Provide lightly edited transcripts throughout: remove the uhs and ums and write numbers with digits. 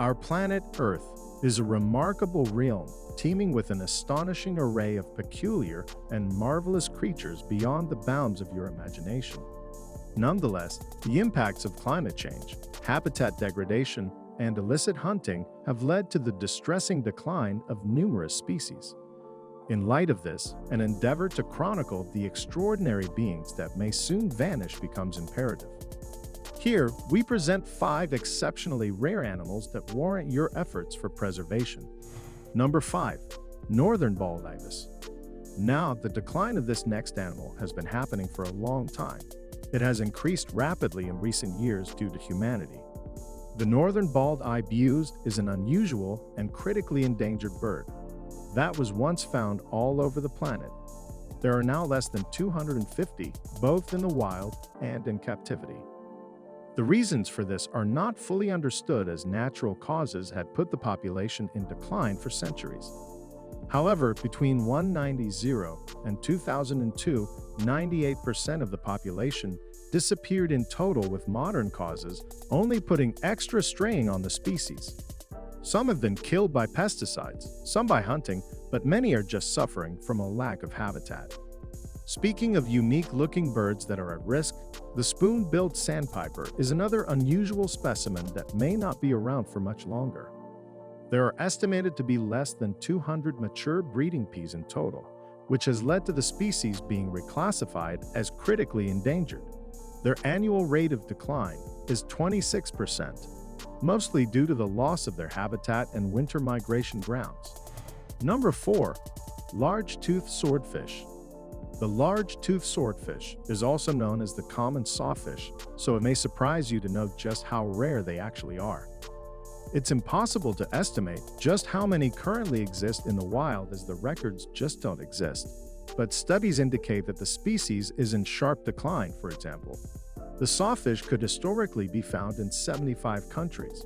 Our planet Earth is a remarkable realm teeming with an astonishing array of peculiar and marvelous creatures beyond the bounds of your imagination. Nonetheless, the impacts of climate change, habitat degradation, and illicit hunting have led to the distressing decline of numerous species. In light of this, an endeavor to chronicle the extraordinary beings that may soon vanish becomes imperative. Here, we present 5 exceptionally rare animals that warrant your efforts for preservation. Number 5. Northern Bald Ibis. Now, the decline of this next animal has been happening for a long time. It has increased rapidly in recent years due to humanity. The northern bald ibis is an unusual and critically endangered bird that was once found all over the planet. There are now less than 250, both in the wild and in captivity. The reasons for this are not fully understood, as natural causes had put the population in decline for centuries. However, between 1990 and 2002, 98% of the population disappeared in total, with modern causes only putting extra strain on the species. Some have been killed by pesticides, some by hunting, but many are just suffering from a lack of habitat. Speaking of unique-looking birds that are at risk, the spoon-billed sandpiper is another unusual specimen that may not be around for much longer. There are estimated to be less than 200 mature breeding peas in total, which has led to the species being reclassified as critically endangered. Their annual rate of decline is 26%, mostly due to the loss of their habitat and winter migration grounds. Number 4. Large-toothed swordfish. The large-toothed swordfish is also known as the common sawfish, so it may surprise you to know just how rare they actually are. It's impossible to estimate just how many currently exist in the wild, as the records just don't exist. But studies indicate that the species is in sharp decline. For example, the sawfish could historically be found in 75 countries.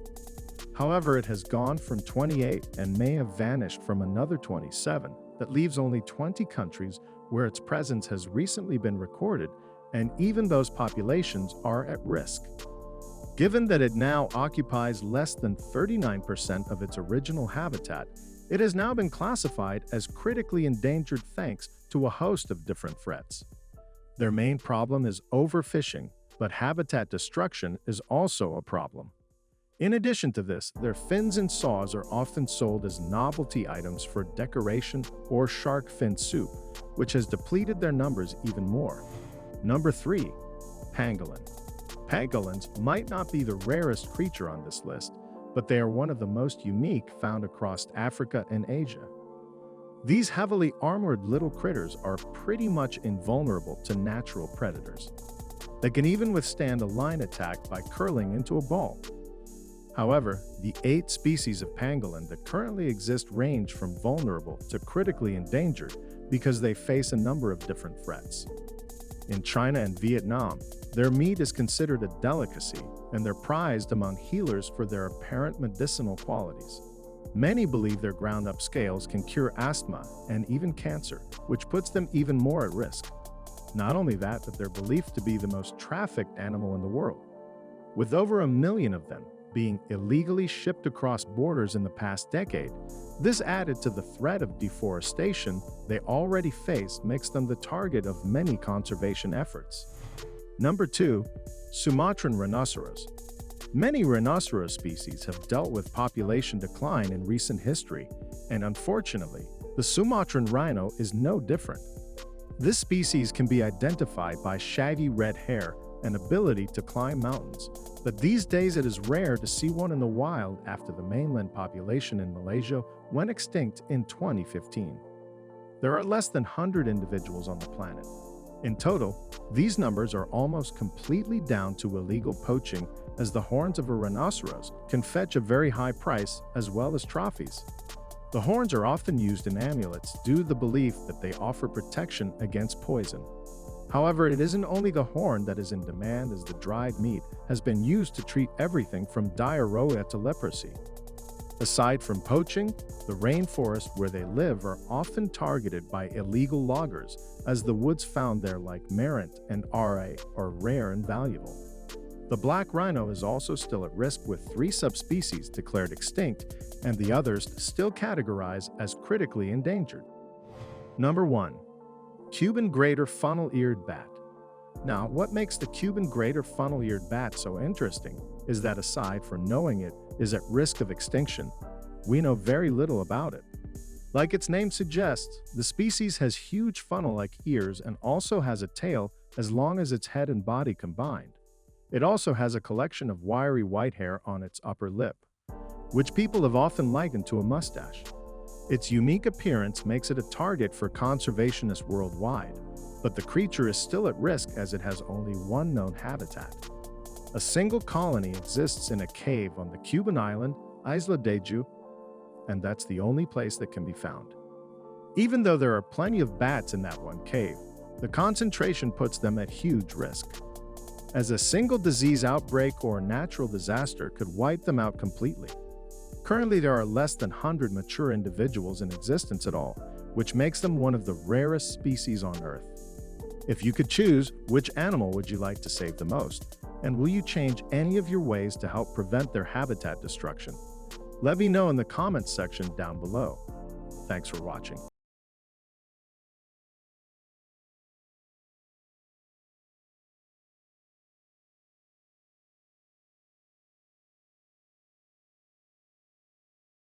However, it has gone from 28 and may have vanished from another 27. That leaves only 20 countries where its presence has recently been recorded, and even those populations are at risk. Given that it now occupies less than 39% of its original habitat, it has now been classified as critically endangered thanks to a host of different threats. Their main problem is overfishing, but habitat destruction is also a problem. In addition to this, their fins and saws are often sold as novelty items for decoration or shark fin soup, which has depleted their numbers even more. Number 3. Pangolin. Pangolins might not be the rarest creature on this list, but they are one of the most unique found across Africa and Asia. These heavily armored little critters are pretty much invulnerable to natural predators. They can even withstand a lion attack by curling into a ball. However, the 8 species of pangolin that currently exist range from vulnerable to critically endangered because they face a number of different threats. In China and Vietnam, their meat is considered a delicacy, and they're prized among healers for their apparent medicinal qualities. Many believe their ground-up scales can cure asthma and even cancer, which puts them even more at risk. Not only that, but they're believed to be the most trafficked animal in the world, with over 1 million of them being illegally shipped across borders in the past decade. This, added to the threat of deforestation they already face, makes them the target of many conservation efforts. Number 2. Sumatran Rhinoceros. Many rhinoceros species have dealt with population decline in recent history, and unfortunately, the Sumatran rhino is no different. This species can be identified by shaggy red hair and ability to climb mountains, but these days it is rare to see one in the wild after the mainland population in Malaysia went extinct in 2015. There are less than 100 individuals on the planet. In total, these numbers are almost completely down to illegal poaching, as the horns of a rhinoceros can fetch a very high price, as well as trophies. The horns are often used in amulets due to the belief that they offer protection against poison. However, it isn't only the horn that is in demand, as the dried meat has been used to treat everything from diarrhea to leprosy. Aside from poaching, the rainforest where they live are often targeted by illegal loggers, as the woods found there, like marant and RA, are rare and valuable. The black rhino is also still at risk with 3 subspecies declared extinct and the others still categorized as critically endangered. Number 1. Cuban greater funnel-eared bat. Now, what makes the Cuban greater funnel-eared bat so interesting is that aside from knowing it is at risk of extinction, we know very little about it. Like its name suggests, the species has huge funnel-like ears and also has a tail as long as its head and body combined. It also has a collection of wiry white hair on its upper lip, which people have often likened to a mustache. Its unique appearance makes it a target for conservationists worldwide, but the creature is still at risk as it has only one known habitat. A single colony exists in a cave on the Cuban island, Isla Deju, and that's the only place that can be found. Even though there are plenty of bats in that one cave, the concentration puts them at huge risk, as a single disease outbreak or natural disaster could wipe them out completely. Currently, there are less than 100 mature individuals in existence at all, which makes them one of the rarest species on Earth. If you could choose, which animal would you like to save the most? And will you change any of your ways to help prevent their habitat destruction? Let me know in the comments section down below. Thanks for watching.